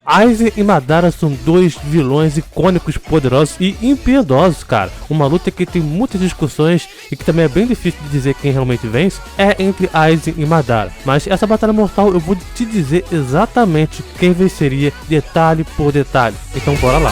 Aizen e Madara são dois vilões icônicos, poderosos e impiedosos, cara. Uma luta que tem muitas discussões e que também é bem difícil de dizer quem realmente vence, é entre Aizen e Madara. Mas essa batalha mortal eu vou te dizer exatamente quem venceria, detalhe por detalhe. Então bora lá.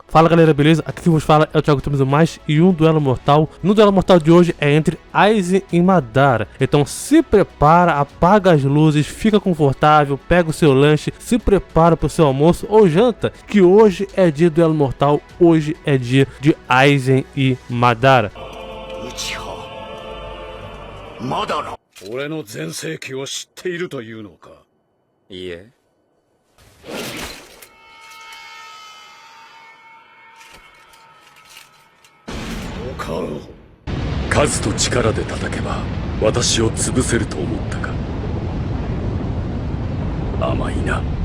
Fala galera, beleza? Aqui quem vos fala é o Thiago Temos mais e um duelo mortal. No duelo mortal de hoje é entre Aizen e Madara. Então se prepara, apaga as luzes, fica confortável, pega o seu lanche, se prepara para o seu almoço ou janta, que hoje é dia do duelo mortal, hoje é dia de Aizen e Madara. Madara.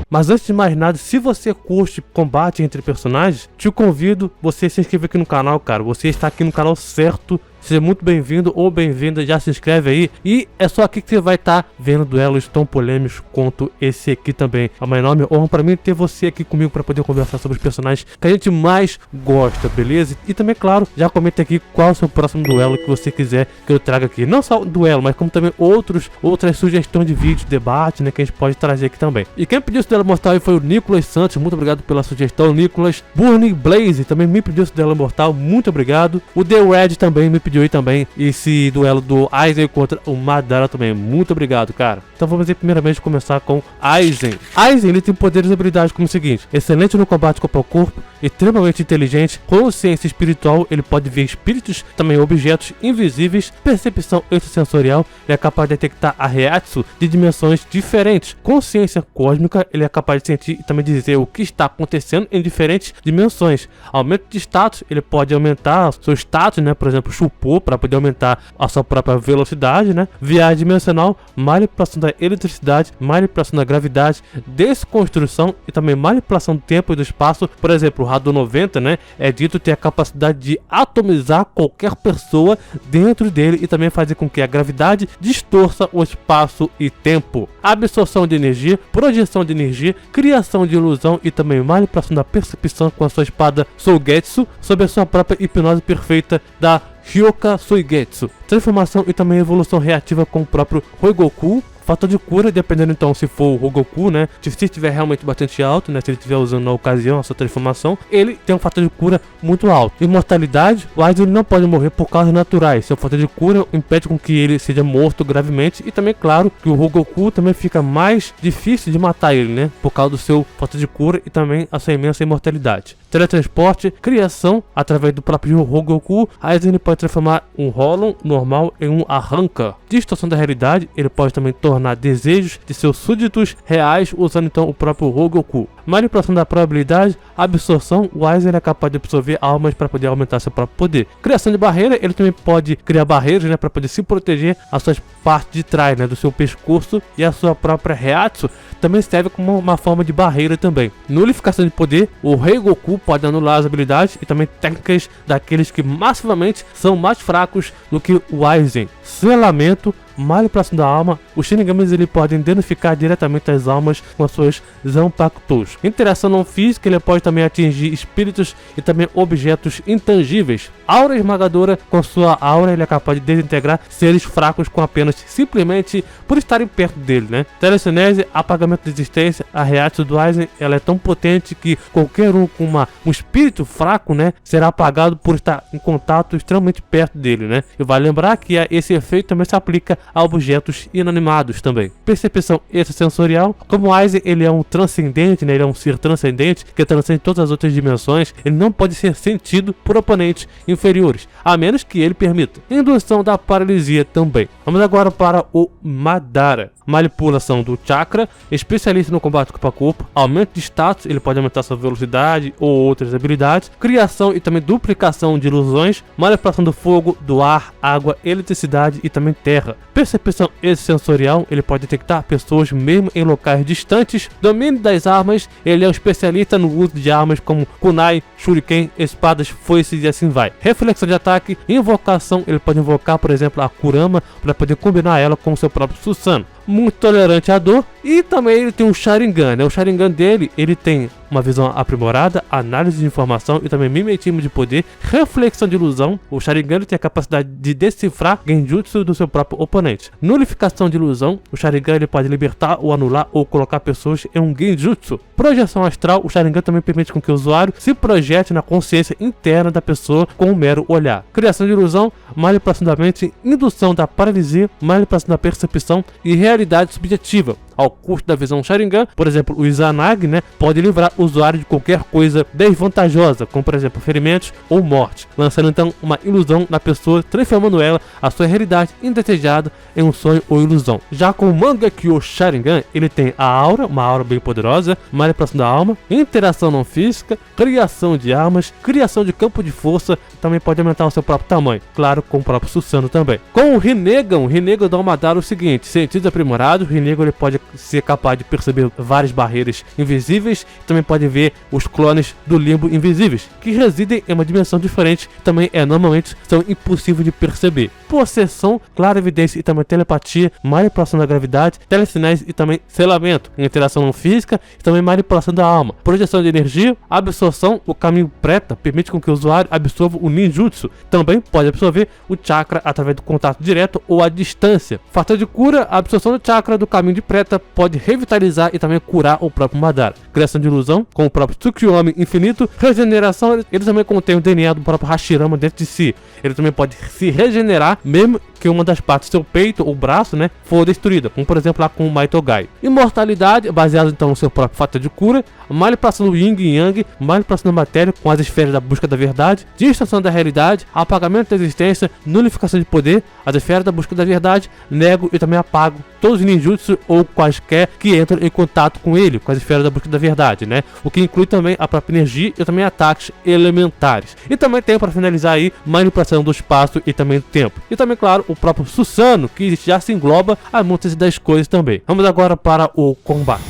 Mas antes de mais nada, se você curte combate entre personagens, te convido você se inscrever aqui no canal, cara. Você está aqui no canal certo. Seja muito bem-vindo ou bem-vinda, já se inscreve aí. E é só aqui que você vai estar vendo duelos tão polêmicos quanto esse aqui também. É uma enorme honra para mim ter você aqui comigo para poder conversar sobre os personagens que a gente mais gosta, beleza? E também, claro, já comenta aqui qual é o seu próximo duelo que você quiser que eu traga aqui. Não só o duelo, mas como também outras sugestões de vídeo, debate, né, que a gente pode trazer aqui também. E quem pediu esse duelo mortal aí foi o Nicolas Santos, muito obrigado pela sugestão, Nicolas. Burning Blaze também me pediu esse duelo mortal, muito obrigado. O The Red também me pediu aí também esse duelo do Aizen contra o Madara também, muito obrigado, cara. Então vamos aí primeiramente começar com Aizen. Aizen, ele tem poderes e habilidades como o seguinte: excelente no combate corpo a corpo, extremamente inteligente, consciência espiritual, ele pode ver espíritos, também objetos invisíveis, percepção extrasensorial, ele é capaz de detectar a Reiatsu de dimensões diferentes, consciência cósmica, ele é capaz de sentir e também dizer o que está acontecendo em diferentes dimensões. Aumento de status, ele pode aumentar seu status, né, por exemplo, Chupo, para poder aumentar a sua própria velocidade, né? Viagem dimensional, manipulação da eletricidade, manipulação da gravidade, desconstrução e também manipulação do tempo e do espaço. Por exemplo, o Hadou 90, né, é dito ter a capacidade de atomizar qualquer pessoa dentro dele e também fazer com que a gravidade distorça o espaço e tempo. Absorção de energia, projeção de energia, criação de ilusão e também manipulação da percepção com a sua espada Sougetsu sob a sua própria hipnose perfeita da Hyoka Suigetsu. Transformação e também evolução reativa com o próprio Roigoku. Fator de cura, dependendo então se for o Rogoku, né, se estiver realmente bastante alto, né, se ele estiver usando na ocasião a sua transformação, ele tem um fator de cura muito alto. Imortalidade, o Aizen não pode morrer por causas naturais, seu fator de cura impede com que ele seja morto gravemente e também, claro, que o Rogoku também fica mais difícil de matar ele, né, por causa do seu fator de cura e também a sua imensa imortalidade. Teletransporte, criação, através do próprio Rogoku, Aizen pode transformar um Holon normal em um Arranca. Distorção da realidade, ele pode também tornar desejos de seus súditos reais usando então o próprio Rogoku. Manipulação da probabilidade, absorção, o Aizen é capaz de absorver almas para poder aumentar seu próprio poder. Criação de barreira, ele também pode criar barreiras, né, para poder se proteger as suas partes de trás, né, do seu pescoço, e a sua própria Reiatsu também serve como uma forma de barreira também. Nulificação de poder, o Reigoku pode anular as habilidades e também técnicas daqueles que massivamente são mais fracos do que o Aizen. Selamento, manipulação da alma, os Shinigamis ele podem danificar diretamente as almas com as suas Zanpakutos. Interação não física, ele pode também atingir espíritos e também objetos intangíveis. Aura esmagadora, com sua aura ele é capaz de desintegrar seres fracos com apenas simplesmente por estarem perto dele, né? Telecinese, apagamento de existência, a Reiatsu do Aizen ela é tão potente que qualquer um com um espírito fraco, né, será apagado por estar em contato extremamente perto dele, né? E vale lembrar que esse efeito também se aplica a objetos inanimados também. Percepção extrasensorial, como o Aizen ele é um transcendente, né, ele é um ser transcendente que transcende todas as outras dimensões, ele não pode ser sentido por oponentes inferiores, a menos que ele permita. Indução da paralisia também. Vamos agora para o Madara. manipulação do chakra, especialista no combate corpo a corpo, aumento de status, ele pode aumentar sua velocidade ou outras habilidades, criação e também duplicação de ilusões, manipulação do fogo, do ar, água, eletricidade e também terra. Percepção extrasensorial, ele pode detectar pessoas mesmo em locais distantes. Domínio das armas, ele é um especialista no uso de armas como kunai, shuriken, espadas, foices e assim vai. Reflexão de ataque, invocação, ele pode invocar, por exemplo, a Kurama para poder combinar ela com o seu próprio Susanoo. Muito tolerante à dor, e também ele tem um Sharingan, né? O Sharingan dele, ele tem uma visão aprimorada, análise de informação e também mimetismo de poder, reflexão de ilusão. O Sharingan ele tem a capacidade de decifrar genjutsu do seu próprio oponente. Nulificação de ilusão, o Sharingan ele pode libertar ou anular ou colocar pessoas em um genjutsu. Projeção astral, o Sharingan também permite com que o usuário se projete na consciência interna da pessoa com um mero olhar. Criação de ilusão, manipulação da mente, indução da paralisia, manipulação da percepção e realidade subjetiva. Ao custo da visão Sharingan, por exemplo, o Izanagi, né, pode livrar o usuário de qualquer coisa desvantajosa, como por exemplo ferimentos ou morte, lançando então uma ilusão na pessoa, transformando ela, a sua realidade indesejada, em um sonho ou ilusão. Já com o Mangekyo Sharingan, ele tem a aura, uma aura bem poderosa, manipulação da alma, interação não física, criação de armas, criação de campo de força, também pode aumentar o seu próprio tamanho, claro, com o próprio Susanoo também. Com o Rinnegan dá uma dada o seguinte: sentidos aprimorados, o Rinnegan ele pode ser capaz de perceber várias barreiras invisíveis, também pode ver os clones do limbo invisíveis, que residem em uma dimensão diferente, também normalmente são impossíveis de perceber. Possessão, clara evidência e também telepatia, manipulação da gravidade, telecinese e também selamento, interação não física e também manipulação da alma, projeção de energia, absorção, o caminho preta permite com que o usuário absorva o ninjutsu, também pode absorver o chakra através do contato direto ou à distância. Fator de cura, a absorção do chakra do caminho de preta pode revitalizar e também curar o próprio Madara. Criação de ilusão, com o próprio Tsukuyomi infinito, regeneração, ele também contém o DNA do próprio Hashirama dentro de si, ele também pode se regenerar mesmo que uma das partes do seu peito ou braço, né, for destruída, como por exemplo lá com o Maitogai. Imortalidade, baseado então no seu próprio fator de cura, manipulação do Yin e Yang, manipulação da matéria com as esferas da busca da verdade, distorção da realidade, apagamento da existência, nulificação de poder, as esferas da busca da verdade, nego e também apago todos os ninjutsu ou quaisquer que entram em contato com ele, com as esferas da busca da verdade, né, o que inclui também a própria energia e também ataques elementares. E também tem, para finalizar aí, manipulação do espaço e também do tempo. E também, claro, o próprio Susanoo, que já se engloba a muitas das coisas também. Vamos agora para o combate.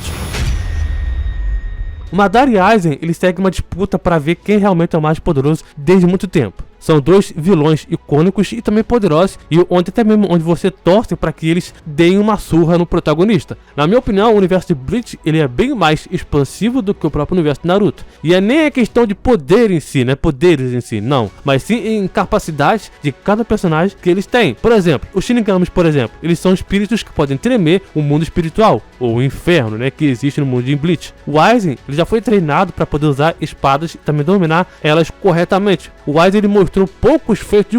O Madara e Aizen, eles seguem uma disputa para ver quem realmente é o mais poderoso desde muito tempo. São dois vilões icônicos e também poderosos, e até mesmo onde você torce para que eles deem uma surra no protagonista. Na minha opinião, o universo de Bleach ele é bem mais expansivo do que o próprio universo de Naruto. E é nem a questão de poder em si, né? Poderes em si, não. Mas sim em capacidades de cada personagem que eles têm. Por exemplo, os Shinigamis, por exemplo, eles são espíritos que podem tremer o mundo espiritual, ou o inferno, né? Que existe no mundo de Bleach. O Aizen, ele já foi treinado para poder usar espadas e também dominar elas corretamente. O Aizen, ele mostrou poucos feitos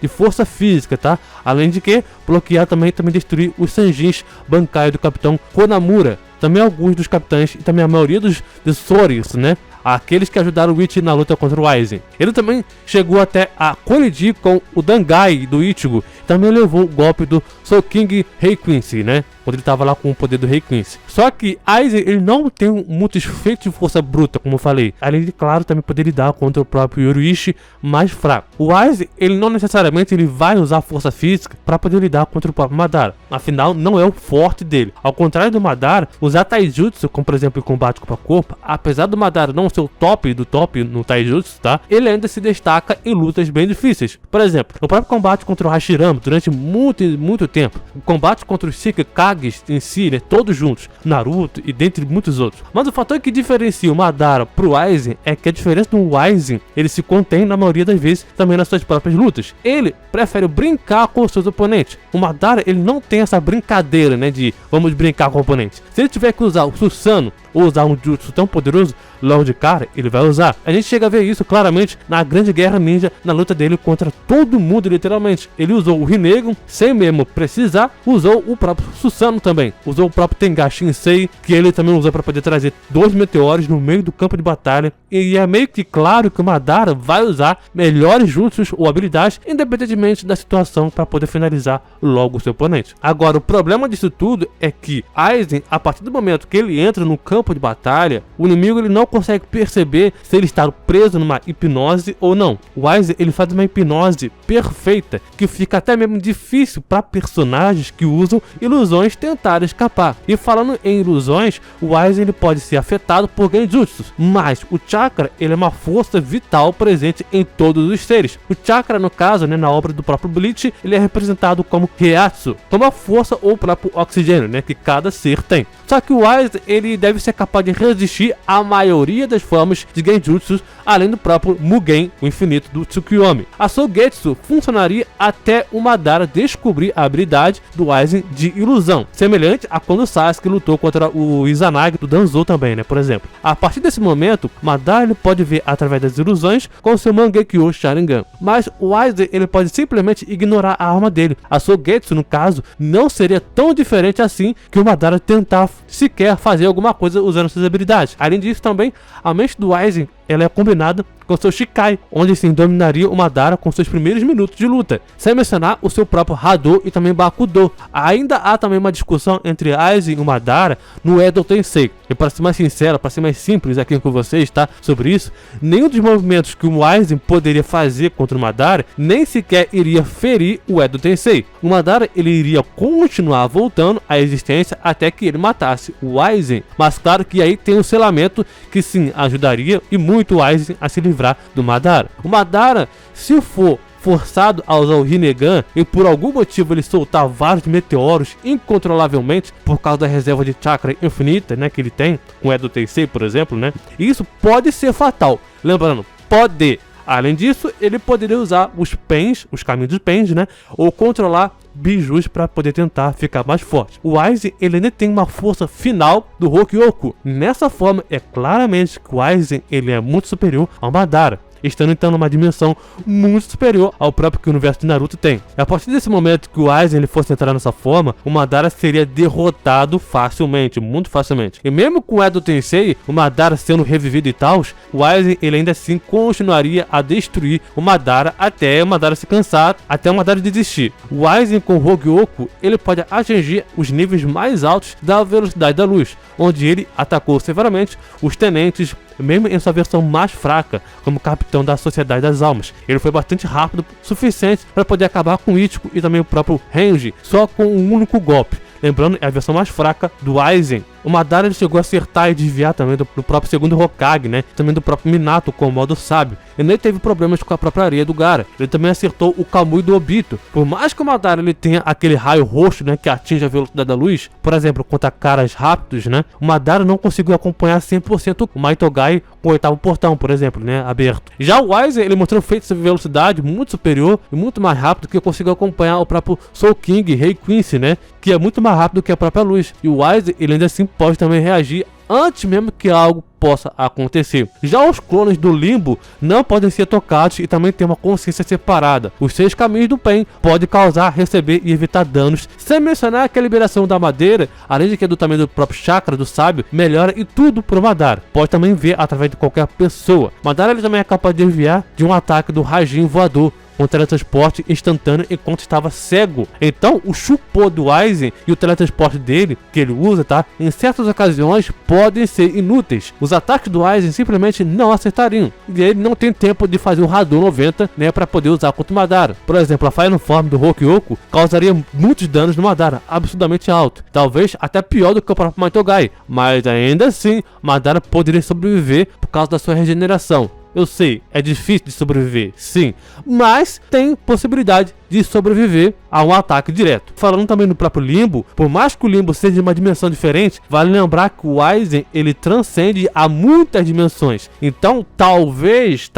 de força física, tá? Além de que bloquear também destruir os Sanjins Bankai do Capitão Konamura, também alguns dos capitães e também a maioria dos Soris, né? Aqueles que ajudaram o Ichigo na luta contra o Aizen. Ele também chegou até a colidir com o Dangai do Ichigo, também levou o golpe do Soul King Rei Quincy, né? Quando ele tava lá com o poder do Rei Quincy. Só que Aizen, ele não tem muitos feitos de força bruta, como eu falei. Além de, claro, também poder lidar contra o próprio Yoruichi mais fraco. O Aizen, ele não necessariamente ele vai usar força física para poder lidar contra o próprio Madara. Afinal, não é o forte dele. Ao contrário do Madara, usar Taijutsu, como por exemplo em combate corpo a corpo, apesar do Madara não ser o top do top no Taijutsu, tá? Ele ainda se destaca em lutas bem difíceis. Por exemplo, no próprio combate contra o Hashirama, durante muito tempo, o combate contra os Shikages em si, né, todos juntos, Naruto e dentre muitos outros. Mas o fator que diferencia o Madara pro Aizen é que a diferença do Aizen, ele se contém na maioria das vezes também nas suas próprias lutas. Ele prefere brincar com os seus oponentes. O Madara, ele não tem essa brincadeira, né, de vamos brincar com o oponente. Se ele tiver que usar o Susanoo ou usar um jutsu tão poderoso, logo de cara, ele vai usar. A gente chega a ver isso claramente na Grande Guerra Ninja, na luta dele contra todo mundo, literalmente. Ele usou o Rinnegan, sem mesmo precisar, usou o próprio Susanoo insano também usou o próprio Tenga Shinsei, que ele também usou para poder trazer 2 meteoros no meio do campo de batalha, e é meio que claro que o Madara vai usar melhores jutsus ou habilidades, independentemente da situação, para poder finalizar logo o seu oponente. Agora, o problema disso tudo é que Aizen, a partir do momento que ele entra no campo de batalha, o inimigo ele não consegue perceber se ele está preso numa hipnose ou não. O Aizen ele faz uma hipnose perfeita, que fica até mesmo difícil para personagens que usam ilusões tentar escapar. E falando em ilusões, o Aizen ele pode ser afetado por genjutsus, mas o chakra ele é uma força vital presente em todos os seres. O chakra, no caso, na obra do próprio Bleach, ele é representado como Reiatsu, como a força ou o próprio oxigênio, que cada ser tem. Só que o Aizen ele deve ser capaz de resistir à maioria das formas de genjutsus, além do próprio Mugen, o infinito do Tsukuyomi. A Sogetsu funcionaria até o Madara descobrir a habilidade do Aizen de ilusão, semelhante a quando o Sasuke lutou contra o Izanagi do Danzou também, por exemplo. A partir desse momento, Madara ele pode ver através das ilusões com seu Mangekyo Sharingan, mas o Aizen ele pode simplesmente ignorar a arma dele. A Sogetsu, no caso, não seria tão diferente assim que o Madara tentar sequer fazer alguma coisa usando suas habilidades. Além disso também, a mente do Aizen ela é combinada com seu Shikai, onde sim dominaria o Madara com seus primeiros minutos de luta, sem mencionar o seu próprio Hado e também Bakudo. Ainda há também uma discussão entre Aizen e o Madara no Edo Tensei. E para ser mais sincero, para ser mais simples aqui com vocês, tá? Sobre isso, nenhum dos movimentos que o Aizen poderia fazer contra o Madara nem sequer iria ferir o Edo Tensei. O Madara ele iria continuar voltando à existência até que ele matasse o Aizen, mas claro que aí tem um selamento que sim ajudaria e muito o Aizen a se livrar do Madara. O Madara, se for forçado a usar o Rinnegan e por algum motivo ele soltar vários meteoros incontrolavelmente por causa da reserva de chakra infinita, que ele tem com o Edo Tensei, por exemplo, isso pode ser fatal. Lembrando, pode. Além disso, ele poderia usar os pens, os caminhos dos pens, ou controlar bijus para poder tentar ficar mais forte. O Aizen ele ainda tem uma força final do Rokyoku. Nessa forma, é claramente que o Aizen ele é muito superior ao Madara, estando então numa dimensão muito superior ao próprio que o universo de Naruto tem. A partir desse momento que o Aizen ele fosse entrar nessa forma, o Madara seria derrotado facilmente, muito facilmente. E mesmo com o Edo Tensei, o Madara sendo revivido e tal, o Aizen ele ainda assim continuaria a destruir o Madara até o Madara se cansar, até o Madara desistir. O Aizen com o Rokyoku, ele pode atingir os níveis mais altos da velocidade da luz, onde ele atacou severamente os tenentes, mesmo em sua versão mais fraca, como capitão da Sociedade das Almas. Ele foi bastante rápido, suficiente para poder acabar com o Ichigo e também o próprio Renji, só com um único golpe. Lembrando, é a versão mais fraca do Aizen. O Madara ele chegou a acertar e desviar também do próprio segundo Hokage, também do próprio Minato com o modo sábio. Ele nem teve problemas com a própria areia do Gaara. Ele também acertou o Kamui do Obito. Por mais que o Madara ele tenha aquele raio roxo, que atinge a velocidade da luz, por exemplo, contra caras rápidos, o Madara não conseguiu acompanhar 100% o Maitogai com o oitavo portão, por exemplo, aberto. Já o Aizen ele mostrou feitos de velocidade muito superior e muito mais rápido, que conseguiu acompanhar o próprio Soul King, Rei Quincy, que é muito mais rápido que a própria luz. E o Aizen ele ainda assim pode também reagir antes mesmo que algo possa acontecer. Já os clones do Limbo não podem ser tocados e também tem uma consciência separada. Os 6 caminhos do Pen podem causar, receber e evitar danos, sem mencionar que a liberação da madeira, além de que é do tamanho do próprio chakra do sábio, melhora e tudo pro Madara. Pode também ver através de qualquer pessoa. Madara ele também é capaz de desviar de um ataque do Raijin voador, com teletransporte instantâneo enquanto estava cego. Então o Shupo do Aizen e o teletransporte dele, que ele usa, em certas ocasiões podem ser inúteis. Os ataques do Aizen simplesmente não acertariam, e ele não tem tempo de fazer um Hadou 90, para poder usar contra o Madara. Por exemplo, a Fire Form do Rokyoku causaria muitos danos no Madara, absurdamente alto, talvez até pior do que o próprio Maitogai, mas ainda assim Madara poderia sobreviver por causa da sua regeneração. Eu sei, é difícil de sobreviver, sim, mas tem possibilidade de sobreviver a um ataque direto. Falando também no próprio Limbo, por mais que o Limbo seja de uma dimensão diferente, vale lembrar que o Aizen ele transcende a muitas dimensões. Então, talvez,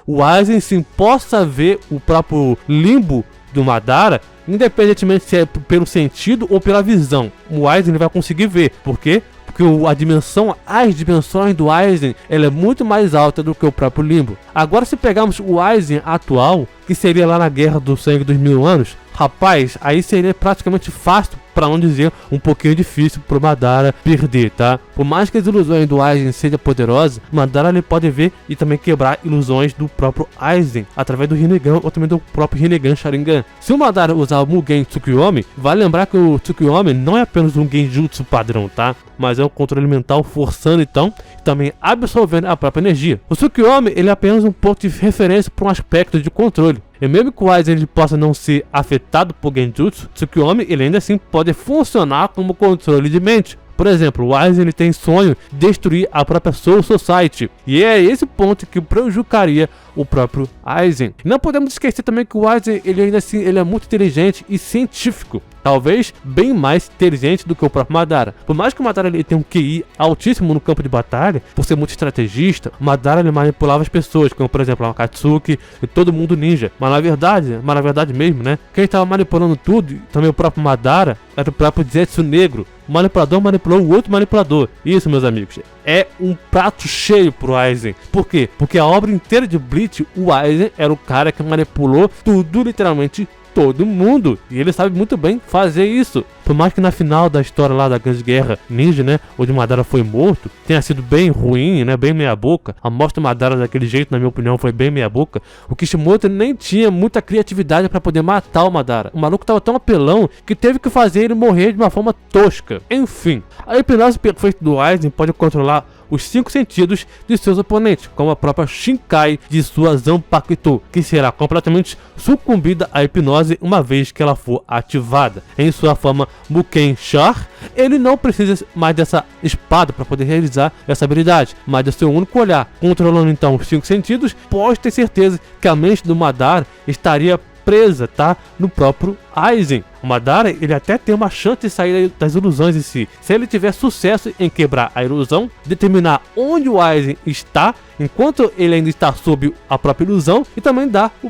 o Aizen sim possa ver o próprio Limbo do Madara, independentemente se é pelo sentido ou pela visão. O Aizen ele vai conseguir ver, por quê? Porque as dimensões do Aizen ela é muito mais alta do que o próprio Limbo. Agora, se pegarmos o Aizen atual, que seria lá na Guerra do Sangue dos 1000 Anos, rapaz, aí seria praticamente fácil, pra não dizer um pouquinho difícil pro Madara perder, tá? Por mais que as ilusões do Aizen sejam poderosas, Madara ele pode ver e também quebrar ilusões do próprio Aizen, através do Rinnegan ou também do próprio Rinnegan Sharingan. Se o Madara usar o Mugen Tsukuyomi, vale lembrar que o Tsukuyomi não é apenas um genjutsu padrão, tá? Mas é um controle mental forçando então, e também absorvendo a própria energia. O Tsukuyomi ele é apenas um ponto de referência para um aspecto de controle. E mesmo que o Aizen ele possa não ser afetado por Genjutsu, Tsukuyomi ele ainda assim pode funcionar como controle de mente. Por exemplo, o Aizen ele tem sonho de destruir a própria Soul Society, e é esse ponto que prejudicaria o próprio Aizen. E não podemos esquecer também que o Aizen ele ainda assim ele é muito inteligente e científico, talvez bem mais inteligente do que o próprio Madara. Por mais que o Madara ele tenha um QI altíssimo no campo de batalha, por ser muito estrategista, o Madara ele manipulava as pessoas, como por exemplo a Akatsuki e todo mundo ninja. Mas na verdade mesmo, né? Quem estava manipulando tudo, também o próprio Madara, era o próprio Zetsu Negro. O manipulador manipulou o outro manipulador. Isso, meus amigos, é um prato cheio pro Aizen. Por quê? Porque a obra inteira de Bleach, o Aizen era o cara que manipulou tudo, literalmente todo mundo, e ele sabe muito bem fazer isso. Por mais que na final da história lá da Grande Guerra Ninja, né, onde Madara foi morto, tenha sido bem ruim, né, bem meia boca, a morte do Madara daquele jeito, na minha opinião, foi bem meia boca. O Kishimoto nem tinha muita criatividade para poder matar o Madara. O maluco tava tão apelão que teve que fazer ele morrer de uma forma tosca. Enfim, a hipnose perfeita do Aizen pode controlar os 5 sentidos de seus oponentes, como a própria Shinkai de sua Zanpakuto, que será completamente sucumbida à hipnose uma vez que ela for ativada. Em sua forma Mugen Char, ele não precisa mais dessa espada para poder realizar essa habilidade, mas do seu único olhar. Controlando então os 5 sentidos, pode ter certeza que a mente do Madara estaria presa, tá, no próprio Aizen. O Madara ele até tem uma chance de sair das ilusões em si, se ele tiver sucesso em quebrar a ilusão, determinar onde o Aizen está enquanto ele ainda está sob a própria ilusão, e também dar o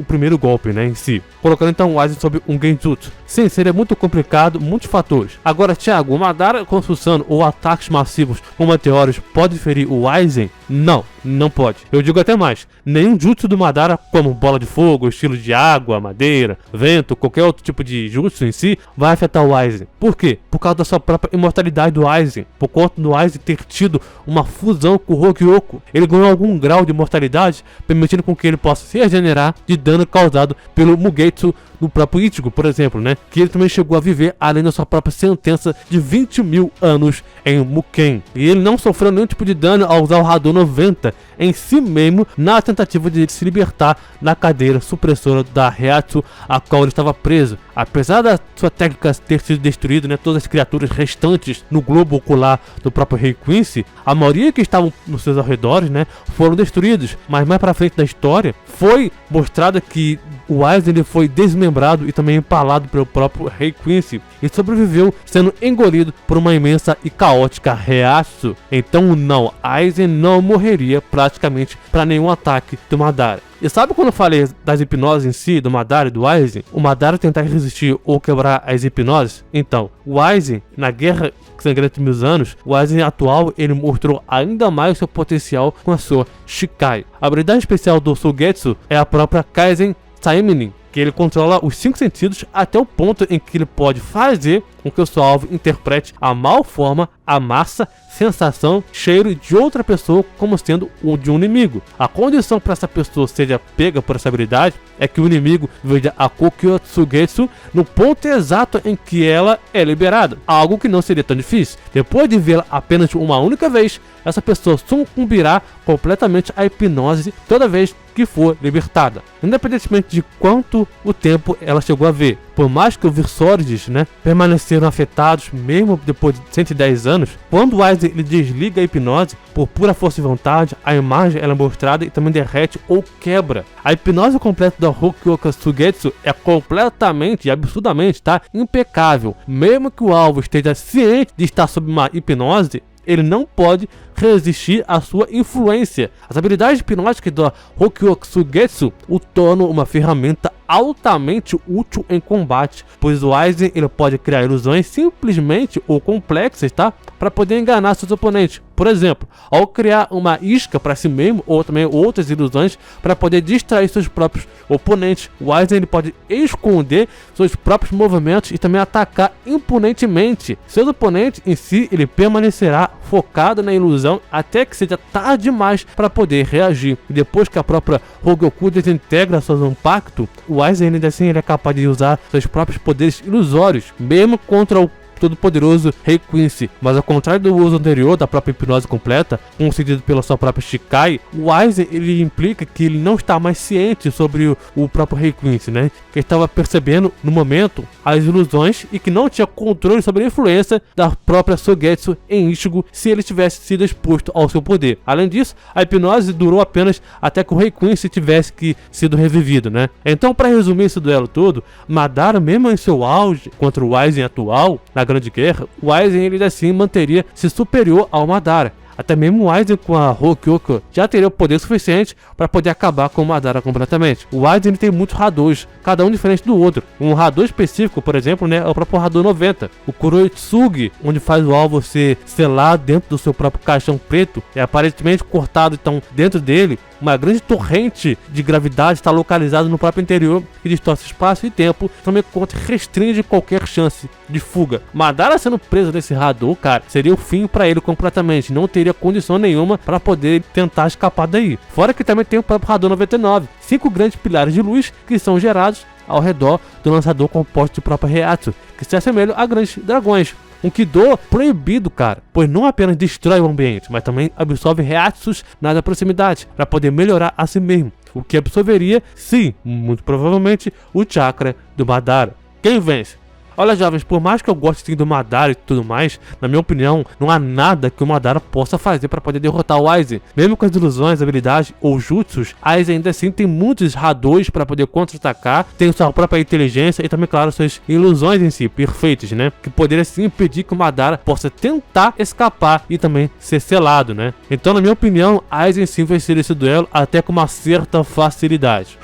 primeiro golpe, né, em si, colocando então o Aizen sob um Genjutsu. Sim, seria muito complicado, muitos fatores. Agora, Thiago, o Madara com Susanoo ou ataques massivos com meteoros pode ferir o Aizen? Não, não pode. Eu digo até mais, nenhum jutsu do Madara, como bola de fogo, estilo de água, madeira, vento, qualquer outro tipo de jutsu em si, vai afetar o Aizen. Por quê? Por causa da sua própria imortalidade do Aizen, por conta do Aizen ter tido uma fusão com o Hogyoku. Ele ganhou algum grau de imortalidade, permitindo com que ele possa se regenerar de dano causado pelo Mugetsu do próprio Ichigo, por exemplo, né? Que ele também chegou a viver além da sua própria sentença de 20.000 anos em Muken. E ele não sofreu nenhum tipo de dano ao usar o Hadou 90 em si mesmo, na tentativa de se libertar da cadeira supressora da Reiatsu, a qual ele estava preso. Apesar da sua técnica ter sido destruída, né, todas as criaturas restantes no globo ocular do próprio Rei Quincy, a maioria que estavam nos seus arredores, né, foram destruídos. Mas mais para frente da história, foi mostrado que o Aizen ele foi desmembrado e também empalado pelo próprio Rei Quincy e sobreviveu sendo engolido por uma imensa e caótica Reiatsu. Então não, Aizen não morreria praticamente para nenhum ataque do Madara. E sabe quando eu falei das hipnoses em si, do Madara e do Aizen? O Madara tentar resistir ou quebrar as hipnoses? Então, o Aizen, na Guerra Sangrenta de 1000 anos, o Aizen atual, ele mostrou ainda mais seu potencial com a sua Shikai. A habilidade especial do Suigetsu é a própria Kaizen Saiminin, que ele controla os 5 sentidos até o ponto em que ele pode fazer com que o seu alvo interprete a mal forma, a massa, sensação, cheiro de outra pessoa como sendo o de um inimigo. A condição para essa pessoa seja pega por essa habilidade é que o inimigo veja a Kokyo Tsugetsu no ponto exato em que ela é liberada, algo que não seria tão difícil. Depois de vê-la apenas uma única vez, essa pessoa sucumbirá completamente à hipnose toda vez que for libertada, independentemente de quanto o tempo ela chegou a ver. Por mais que os Virsorides, né, permaneceram afetados mesmo depois de 110 anos, quando o Aizen ele desliga a hipnose, por pura força de vontade, a imagem ela é mostrada e também derrete ou quebra. A hipnose completa da Hogyoku Suigetsu é completamente e absurdamente, tá, impecável. Mesmo que o alvo esteja ciente de estar sob uma hipnose, ele não pode resistir à sua influência. As habilidades hipnóticas do Hogyoku Suigetsu o tornam uma ferramenta altamente útil em combate, pois o Aizen ele pode criar ilusões simplesmente ou complexas, tá, para poder enganar seus oponentes. Por exemplo, ao criar uma isca para si mesmo ou também outras ilusões para poder distrair seus próprios oponentes, o Aizen ele pode esconder seus próprios movimentos e também atacar impunemente. Seu oponente em si ele permanecerá focado na ilusão até que seja tarde demais para poder reagir. E depois que a própria Hogyoku desintegra seu impacto, o Aizen ainda assim ele é capaz de usar seus próprios poderes ilusórios, mesmo contra o todo-poderoso Rei Quincy. Mas ao contrário do uso anterior da própria hipnose completa, concedido pela sua própria Shikai, o Aizen ele implica que ele não está mais ciente sobre o próprio Rei Quincy, né? Que estava percebendo no momento as ilusões e que não tinha controle sobre a influência da própria Sogetsu em Ichigo se ele tivesse sido exposto ao seu poder. Além disso, a hipnose durou apenas até que o Rei Quincy tivesse sido revivido, né? Então, para resumir esse duelo todo, Madara, mesmo em seu auge contra o Aizen atual, na Grande Guerra, o Aizen ele assim manteria-se superior ao Madara. Até mesmo o Aizen com a Hogyoku já teria o poder suficiente para poder acabar com o Madara completamente. O Aizen ele tem muitos Hadous, cada um diferente do outro. Um Hadou específico, por exemplo, né, é o próprio Hadou 90. O Kuroitsugi, onde faz o alvo ser selado dentro do seu próprio caixão preto, é aparentemente cortado então dentro dele. Uma grande torrente de gravidade está localizada no próprio interior que distorce espaço e tempo, também restringe qualquer chance de fuga. Madara sendo preso nesse Hadou, cara, seria o fim para ele completamente, não teria condição nenhuma para poder tentar escapar daí. Fora que também tem o próprio Hadou 99, 5 grandes pilares de luz que são gerados ao redor do lançador composto de própria Reiatsu, que se assemelham a grandes dragões. Um Kido proibido, cara, pois não apenas destrói o ambiente, mas também absorve Reiatsus na proximidade, para poder melhorar a si mesmo, o que absorveria, sim, muito provavelmente, o chakra do Madara. Quem vence? Olha, jovens, por mais que eu goste sim do Madara e tudo mais, na minha opinião, não há nada que o Madara possa fazer para poder derrotar o Aizen. Mesmo com as ilusões, habilidades ou jutsus, Aizen ainda assim tem muitos Hadous para poder contra-atacar, tem sua própria inteligência e também, claro, suas ilusões em si, perfeitas, né? Que poderia sim impedir que o Madara possa tentar escapar e também ser selado, né? Então, na minha opinião, Aizen sim venceria esse duelo até com uma certa facilidade.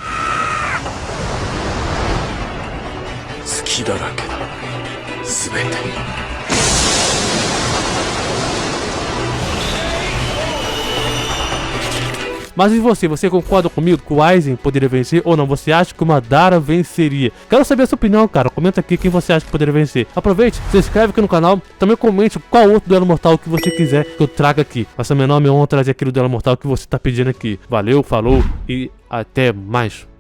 Mas e você concorda comigo que o Aizen poderia vencer ou não? Você acha que o Madara venceria? Quero saber a sua opinião, cara. Comenta aqui quem você acha que poderia vencer. Aproveite, se inscreve aqui no canal. Também comente qual outro duelo mortal que você quiser que eu traga aqui. Vai ser meu nome, honra trazer aquele duelo mortal que você tá pedindo aqui. Valeu, falou e até mais.